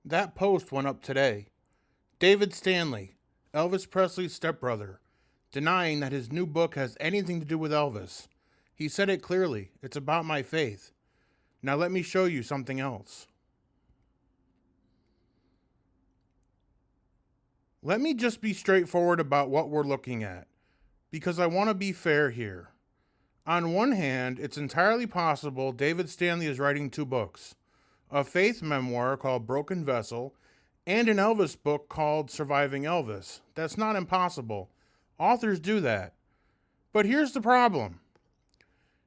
That post went up today. David Stanley, Elvis Presley's stepbrother, denying that his new book has anything to do with Elvis. He said it clearly. It's about my faith. Now let me show you something else. Let me just be straightforward about what we're looking at, because I want to be fair here. On one hand, it's entirely possible David Stanley is writing two books, a faith memoir called Broken Vessel and an Elvis book called Surviving Elvis. That's not impossible. Authors do that. But here's the problem.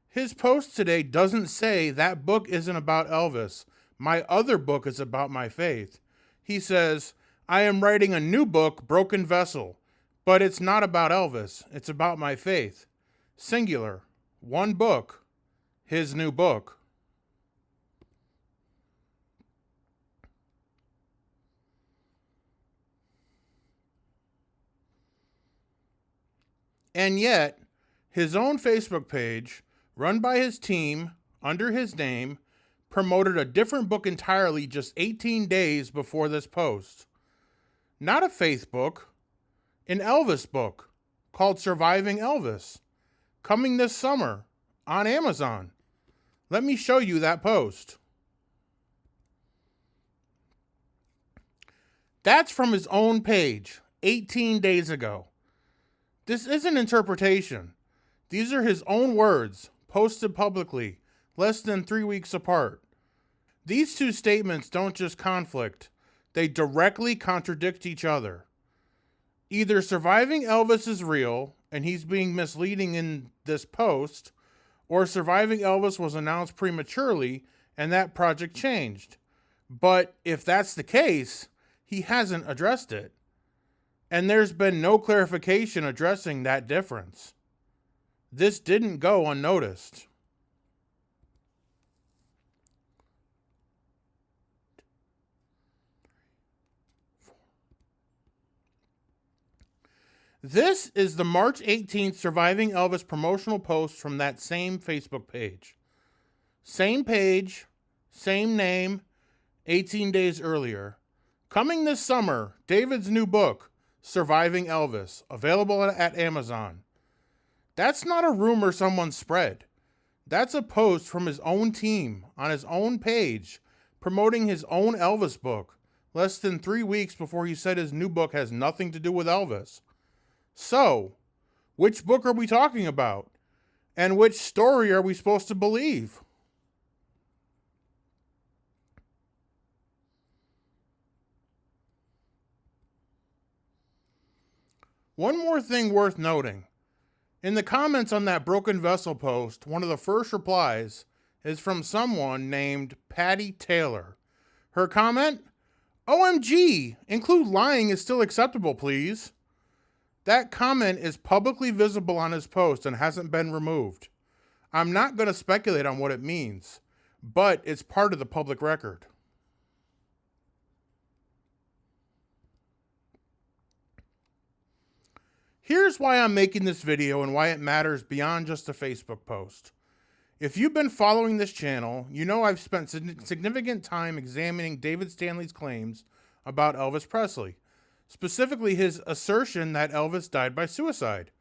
His post today doesn't say that book isn't about Elvis. My other book is about my faith. He says, I am writing a new book, Broken Vessel, but it's not about Elvis. It's about my faith. Singular. One book. His new book. And yet, his own Facebook page, run by his team, under his name, promoted a different book entirely just 18 days before this post. Not a faith book, an Elvis book called Surviving Elvis, coming this summer on Amazon. Let me show you that post. That's from his own page, 18 days ago. This isn't interpretation. These are his own words, posted publicly, less than 3 weeks apart. These two statements don't just conflict, they directly contradict each other. Either Surviving Elvis is real, and he's being misleading in this post, or Surviving Elvis was announced prematurely, and that project changed. But if that's the case, he hasn't addressed it. And there's been no clarification addressing that difference. This didn't go unnoticed. This is the March 18th Surviving Elvis promotional post from that same Facebook page. Same page, same name, 18 days earlier. Coming this summer, David's new book, Surviving Elvis, available at Amazon. That's not a rumor someone spread. That's a post from his own team on his own page promoting his own Elvis book less than 3 weeks before he said his new book has nothing to do with Elvis. So, which book are we talking about? And which story are we supposed to believe? One more thing worth noting. In the comments on that Broken Vessel post, one of the first replies is from someone named Patty Taylor. Her comment? OMG, include lying is still acceptable, please. That comment is publicly visible on his post and hasn't been removed. I'm not going to speculate on what it means, but it's part of the public record. Here's why I'm making this video and why it matters beyond just a Facebook post. If you've been following this channel, you know I've spent significant time examining David Stanley's claims about Elvis Presley, specifically his assertion that Elvis died by suicide.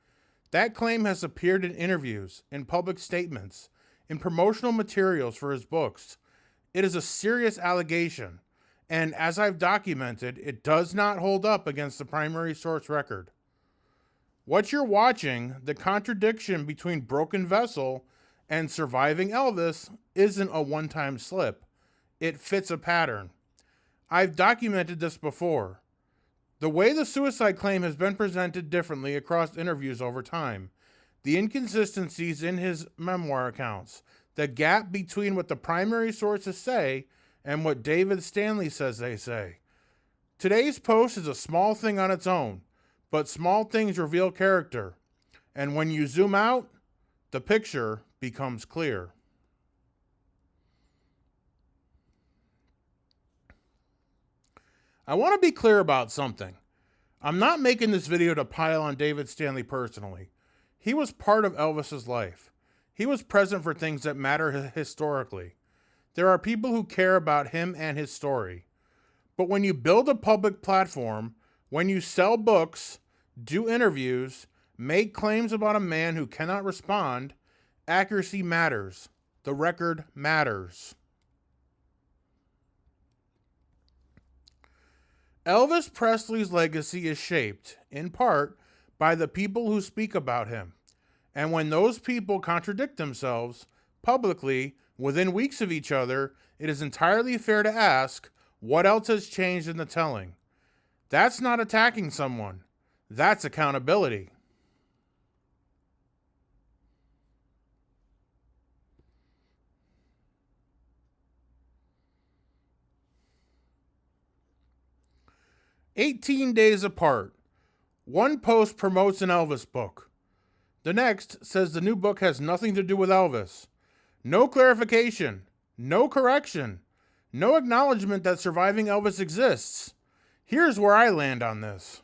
That claim has appeared in interviews, in public statements, in promotional materials for his books. It is a serious allegation, and as I've documented, it does not hold up against the primary source record. What you're watching, the contradiction between Broken Vessel and Surviving Elvis, isn't a one-time slip. It fits a pattern. I've documented this before. The way the suicide claim has been presented differently across interviews over time, the inconsistencies in his memoir accounts, the gap between what the primary sources say and what David Stanley says they say. Today's post is a small thing on its own, but small things reveal character, and when you zoom out, the picture becomes clear. I want to be clear about something. I'm not making this video to pile on David Stanley personally. He was part of Elvis's life. He was present for things that matter historically. There are people who care about him and his story. But when you build a public platform, when you sell books, do interviews, make claims about a man who cannot respond, accuracy matters. The record matters. Elvis Presley's legacy is shaped, in part, by the people who speak about him. And when those people contradict themselves publicly within weeks of each other, it is entirely fair to ask, what else has changed in the telling? That's not attacking someone. That's accountability. "18 days apart. One post promotes an Elvis book. The next says the new book has nothing to do with Elvis. No clarification. No correction. No acknowledgement that surviving Elvis exists. Here's where I land on this.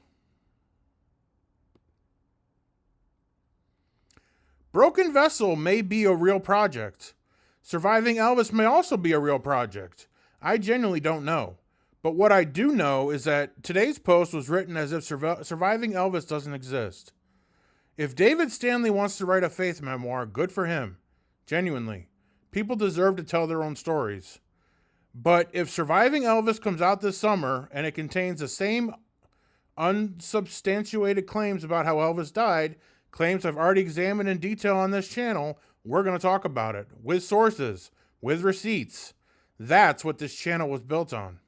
Broken Vessel may be a real project. Surviving Elvis may also be a real project. I genuinely don't know. But what I do know is that today's post was written as if surviving Elvis doesn't exist. If David Stanley wants to write a faith memoir, good for him. Genuinely. People deserve to tell their own stories. But if Surviving Elvis comes out this summer and it contains the same unsubstantiated claims about how Elvis died, claims I've already examined in detail on this channel, we're going to talk about it with sources, with receipts. That's what this channel was built on.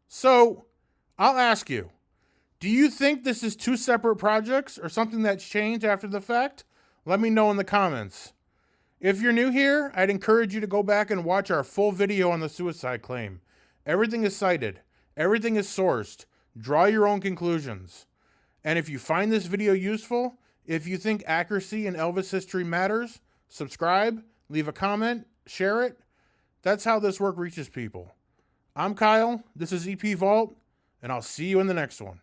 So, I'll ask you, do you think this is two separate projects or something that's changed after the fact? Let me know in the comments. If you're new here, I'd encourage you to go back and watch our full video on the suicide claim. Everything is cited. Everything is sourced. Draw your own conclusions. And if you find this video useful, if you think accuracy in Elvis history matters, subscribe, leave a comment, share it. That's how this work reaches people. I'm Kyle, this is EP Vault, and I'll see you in the next one.